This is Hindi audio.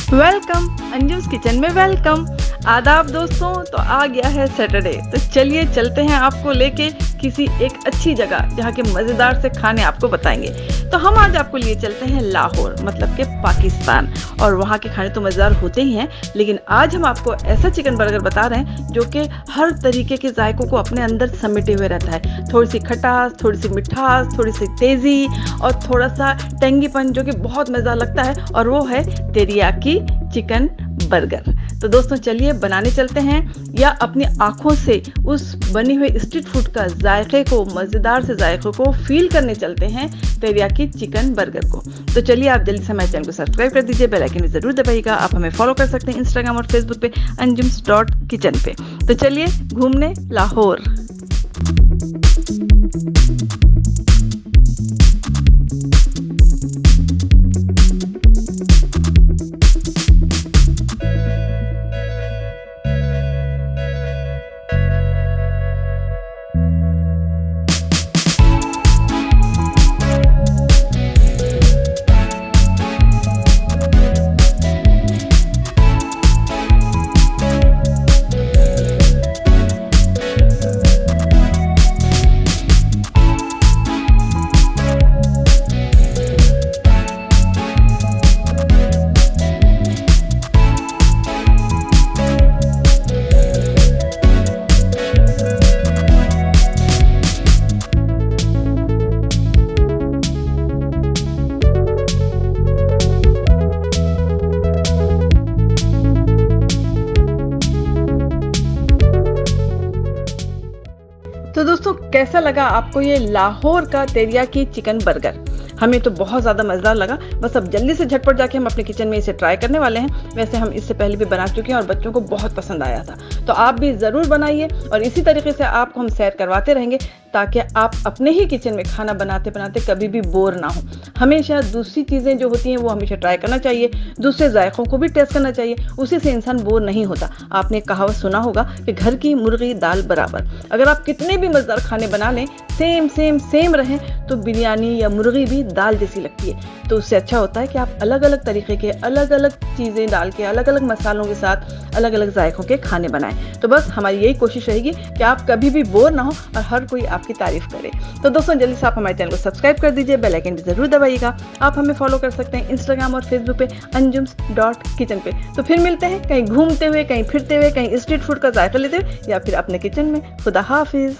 वेलकम अंजुम्स किचन में वेलकम। आदाब दोस्तों, तो आ गया है सैटरडे, तो चलिए चलते हैं आपको लेके किसी एक अच्छी जगह जहाँ के मज़ेदार से खाने आपको बताएंगे। तो हम आज आपको लिए चलते हैं लाहौर, मतलब के पाकिस्तान, और वहाँ के खाने तो मज़ेदार होते ही हैं, लेकिन आज हम आपको ऐसा चिकन बर्गर बता रहे हैं जो कि हर तरीके के जायकों को अपने अंदर समेटे हुए रहता है। थोड़ी सी खटास, थोड़ी सी मिठास, थोड़ी सी तेज़ी और थोड़ा सा टेंगीपन जो कि बहुत मज़ेदार लगता है, और वो है तेरियाकी चिकन बर्गर। तो दोस्तों चलिए बनाने चलते हैं, या अपनी आंखों से उस बनी हुई स्ट्रीट फूड का जायके को, मज़ेदार से जायके को फील करने चलते हैं तेरियाकी चिकन बर्गर को। तो चलिए आप जल्दी से हमारे चैनल को सब्सक्राइब कर दीजिए, बेल आइकन भी जरूर दबाइएगा। आप हमें फॉलो कर सकते हैं इंस्टाग्राम और फेसबुक पे anjums.kitchen पे। तो चलिए घूमने लाहौर। तो दोस्तों कैसा लगा आपको ये लाहौर का तेरियाकी चिकन बर्गर? हमें तो बहुत ज़्यादा मज़ेदार लगा। बस अब जल्दी से झटपट जाके हम अपने किचन में इसे ट्राई करने वाले हैं। वैसे हम इससे पहले भी बना चुके हैं और बच्चों को बहुत पसंद आया था। तो आप भी ज़रूर बनाइए, और इसी तरीके से आपको हम सैर करवाते रहेंगे ताकि आप अपने ही किचन में खाना बनाते बनाते कभी भी बोर ना हो। हमेशा दूसरी चीज़ें जो होती हैं वो हमेशा ट्राई करना चाहिए, दूसरे जायकों को भी टेस्ट करना चाहिए, उसी से इंसान बोर नहीं होता। आपने कहावत सुना होगा कि घर की मुर्गी दाल बराबर। अगर आप कितने भी मज़ेदार खाने बना लें, सेम रहें, तो बिरयानी या मुर्गी भी दाल जैसी लगती है। तो उससे अच्छा होता है कि आप अलग अलग तरीके के, अलग अलग चीज़ें डाल के, अलग अलग मसालों के साथ अलग अलग जायकों के खाने बनाएं। तो बस हमारी यही कोशिश रहेगी कि आप कभी भी बोर ना हो और हर कोई आपकी तारीफ करे। तो दोस्तों जल्दी से आप हमारे चैनल को सब्सक्राइब कर दीजिए, बेल आइकन भी जरूर दबाइएगा। आप हमें फॉलो कर सकते हैं इंस्टाग्राम और फेसबुक पे anjums.kitchen पे। तो फिर मिलते हैं कहीं घूमते हुए, कहीं फिरते हुए, कहीं स्ट्रीट फूड का जायका लेते हुए, या फिर अपने किचन में। खुदा हाफिज।